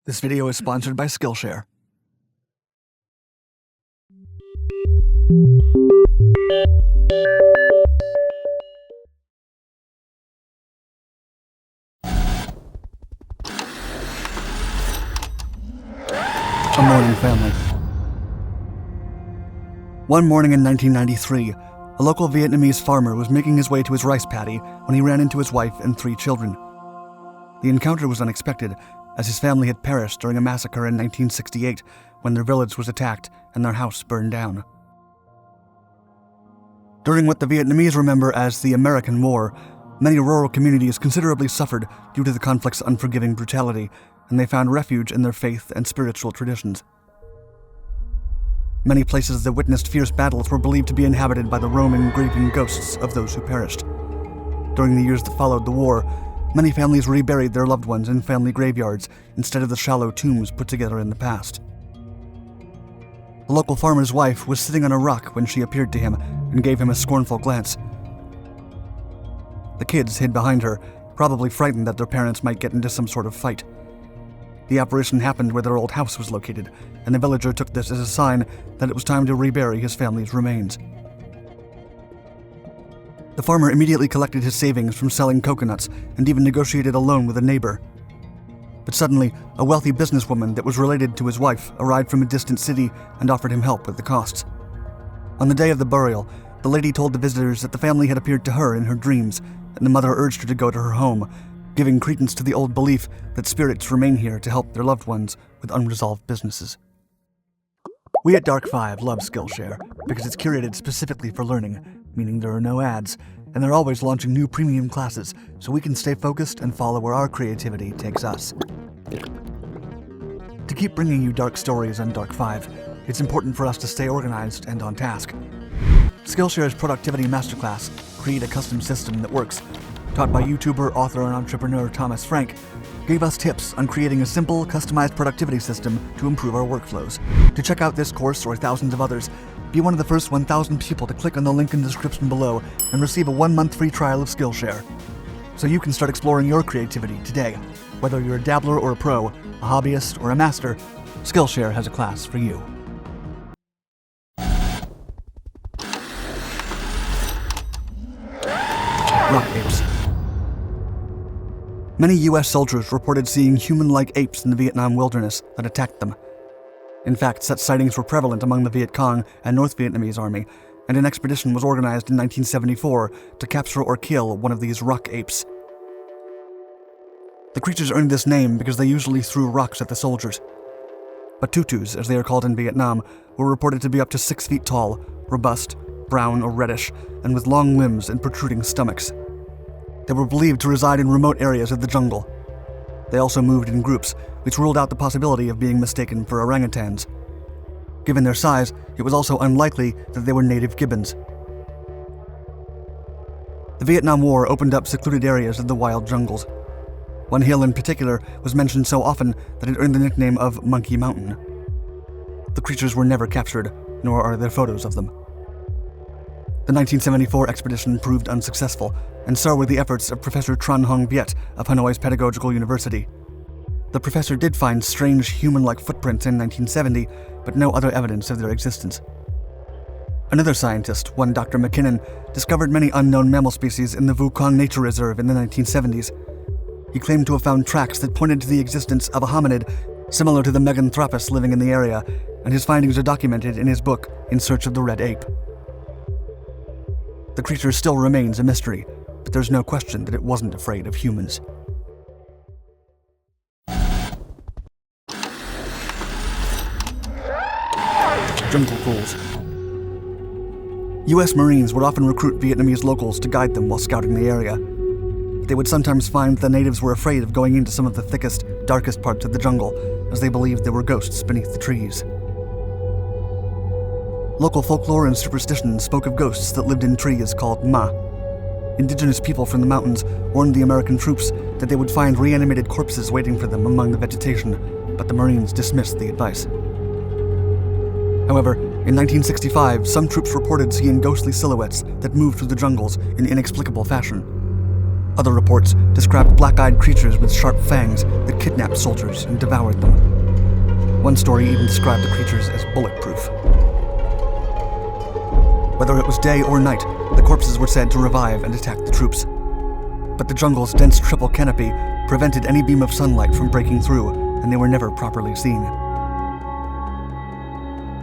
This video is sponsored by Skillshare. A mourning family. One morning in 1993, a local Vietnamese farmer was making his way to his rice paddy when he ran into his wife and 3 children. The encounter was unexpected, as his family had perished during a massacre in 1968 when their village was attacked and their house burned down. During what the Vietnamese remember as the American War, many rural communities considerably suffered due to the conflict's unforgiving brutality, and they found refuge in their faith and spiritual traditions. Many places that witnessed fierce battles were believed to be inhabited by the roaming, grieving ghosts of those who perished. During the years that followed the war, many families reburied their loved ones in family graveyards instead of the shallow tombs put together in the past. The local farmer's wife was sitting on a rock when she appeared to him and gave him a scornful glance. The kids hid behind her, probably frightened that their parents might get into some sort of fight. The apparition happened where their old house was located, and the villager took this as a sign that it was time to rebury his family's remains. The farmer immediately collected his savings from selling coconuts and even negotiated a loan with a neighbor. But suddenly, a wealthy businesswoman that was related to his wife arrived from a distant city and offered him help with the costs. On the day of the burial, the lady told the visitors that the family had appeared to her in her dreams, and the mother urged her to go to her home, giving credence to the old belief that spirits remain here to help their loved ones with unresolved businesses. We at Dark 5 love Skillshare because it's curated specifically for learning, meaning there are no ads, and they're always launching new premium classes so we can stay focused and follow where our creativity takes us. To keep bringing you dark stories on Dark 5, it's important for us to stay organized and on task. Skillshare's Productivity Masterclass, Create a Custom System That Works, taught by YouTuber, author, and entrepreneur Thomas Frank, gave us tips on creating a simple, customized productivity system to improve our workflows. To check out this course or thousands of others, be one of the first 1,000 people to click on the link in the description below and receive a 1-month free trial of Skillshare. So you can start exploring your creativity today. Whether you're a dabbler or a pro, a hobbyist or a master, Skillshare has a class for you. Rock apes. Many U.S. soldiers reported seeing human-like apes in the Vietnam wilderness that attacked them. In fact, such sightings were prevalent among the Viet Cong and North Vietnamese Army, and an expedition was organized in 1974 to capture or kill one of these rock apes. The creatures earned this name because they usually threw rocks at the soldiers. Batutus, as they are called in Vietnam, were reported to be up to 6 feet tall, robust, brown or reddish, and with long limbs and protruding stomachs. They were believed to reside in remote areas of the jungle. They also moved in groups, which ruled out the possibility of being mistaken for orangutans. Given their size, it was also unlikely that they were native gibbons. The Vietnam War opened up secluded areas of the wild jungles. One hill in particular was mentioned so often that it earned the nickname of Monkey Mountain. The creatures were never captured, nor are there photos of them. The 1974 expedition proved unsuccessful, and so were the efforts of Professor Tran Hong Viet of Hanoi's Pedagogical University. The professor did find strange human-like footprints in 1970, but no other evidence of their existence. Another scientist, one Dr. McKinnon, discovered many unknown mammal species in the Vu Quang Nature Reserve in the 1970s. He claimed to have found tracks that pointed to the existence of a hominid similar to the Meganthropus living in the area, and his findings are documented in his book, In Search of the Red Ape. The creature still remains a mystery, but there's no question that it wasn't afraid of humans. Jungle Ghouls. U.S. Marines would often recruit Vietnamese locals to guide them while scouting the area. They would sometimes find the natives were afraid of going into some of the thickest, darkest parts of the jungle, as they believed there were ghosts beneath the trees. Local folklore and superstition spoke of ghosts that lived in trees called Ma. Indigenous people from the mountains warned the American troops that they would find reanimated corpses waiting for them among the vegetation, but the Marines dismissed the advice. However, in 1965, some troops reported seeing ghostly silhouettes that moved through the jungles in inexplicable fashion. Other reports described black-eyed creatures with sharp fangs that kidnapped soldiers and devoured them. One story even described the creatures as bulletproof. Whether it was day or night, the corpses were said to revive and attack the troops. But the jungle's dense triple canopy prevented any beam of sunlight from breaking through, and they were never properly seen.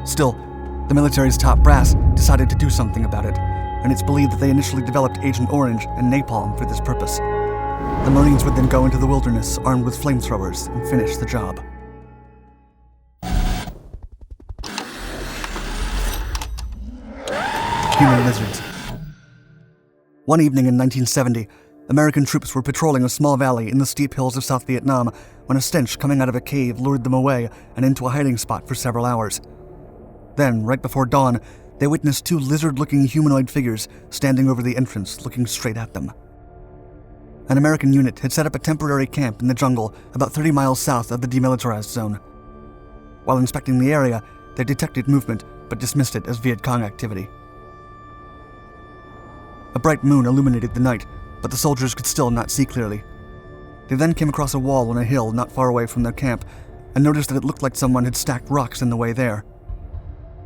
Still, the military's top brass decided to do something about it, and it's believed that they initially developed Agent Orange and napalm for this purpose. The Marines would then go into the wilderness armed with flamethrowers and finish the job. Human lizards. One evening in 1970, American troops were patrolling a small valley in the steep hills of South Vietnam when a stench coming out of a cave lured them away and into a hiding spot for several hours. Then, right before dawn, they witnessed two lizard-looking humanoid figures standing over the entrance, looking straight at them. An American unit had set up a temporary camp in the jungle about 30 miles south of the demilitarized zone. While inspecting the area, they detected movement, but dismissed it as Viet Cong activity. A bright moon illuminated the night, but the soldiers could still not see clearly. They then came across a wall on a hill not far away from their camp, and noticed that it looked like someone had stacked rocks in the way there.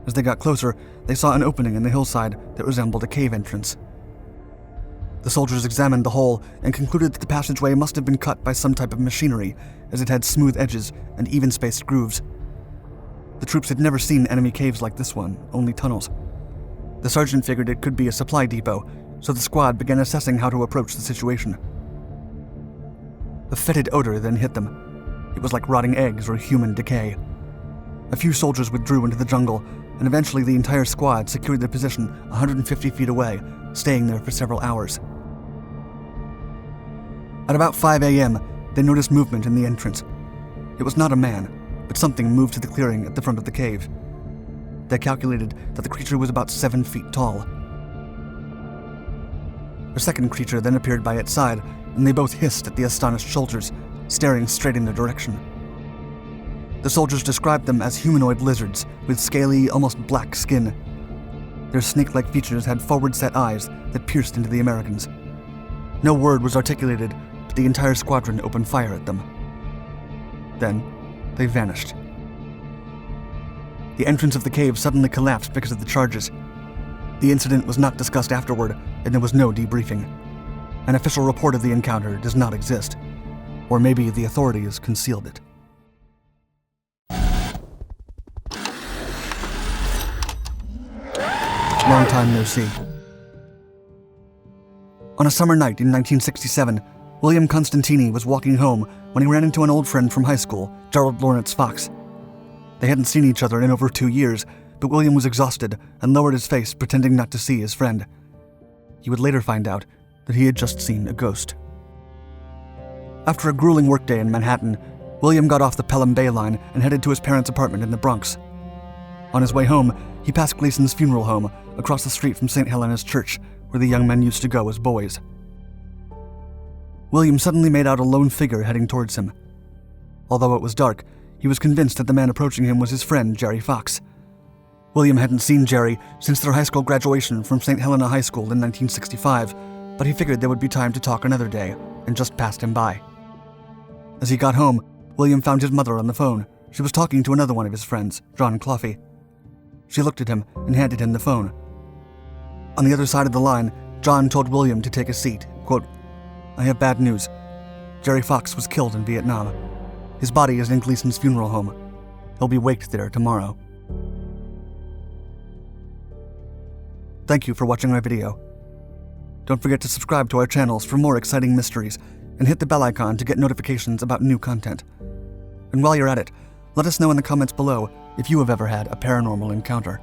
As they got closer, they saw an opening in the hillside that resembled a cave entrance. The soldiers examined the hole and concluded that the passageway must have been cut by some type of machinery, as it had smooth edges and even-spaced grooves. The troops had never seen enemy caves like this one, only tunnels. The sergeant figured it could be a supply depot, so the squad began assessing how to approach the situation. A fetid odor then hit them. It was like rotting eggs or human decay. A few soldiers withdrew into the jungle, and eventually the entire squad secured their position 150 feet away, staying there for several hours. At about 5 a.m., they noticed movement in the entrance. It was not a man, but something moved to the clearing at the front of the cave. They calculated that the creature was about 7 feet tall. A second creature then appeared by its side, and they both hissed at the astonished soldiers, staring straight in their direction. The soldiers described them as humanoid lizards with scaly, almost black skin. Their snake-like features had forward-set eyes that pierced into the Americans. No word was articulated, but the entire squadron opened fire at them. Then, they vanished. The entrance of the cave suddenly collapsed because of the charges. The incident was not discussed afterward, and there was no debriefing. An official report of the encounter does not exist. Or maybe the authorities concealed it. Long time no see. On a summer night in 1967, William Constantini was walking home when he ran into an old friend from high school, Gerald Lawrence Fox. They hadn't seen each other in over 2 years, but William was exhausted and lowered his face, pretending not to see his friend. He would later find out that he had just seen a ghost. After a grueling workday in Manhattan, William got off the Pelham Bay line and headed to his parents' apartment in the Bronx. On his way home, he passed Gleason's funeral home across the street from St. Helena's Church, where the young men used to go as boys. William suddenly made out a lone figure heading towards him. Although it was dark, he was convinced that the man approaching him was his friend, Jerry Fox. William hadn't seen Jerry since their high school graduation from St. Helena High School in 1965, but he figured there would be time to talk another day, and just passed him by. As he got home, William found his mother on the phone. She was talking to another one of his friends, John Cloughy. She looked at him and handed him the phone. On the other side of the line, John told William to take a seat. Quote, "I have bad news. Jerry Fox was killed in Vietnam. His body is in Gleason's funeral home. He'll be waked there tomorrow." Thank you for watching my video. Don't forget to subscribe to our channels for more exciting mysteries, and hit the bell icon to get notifications about new content. And while you're at it, let us know in the comments below if you have ever had a paranormal encounter.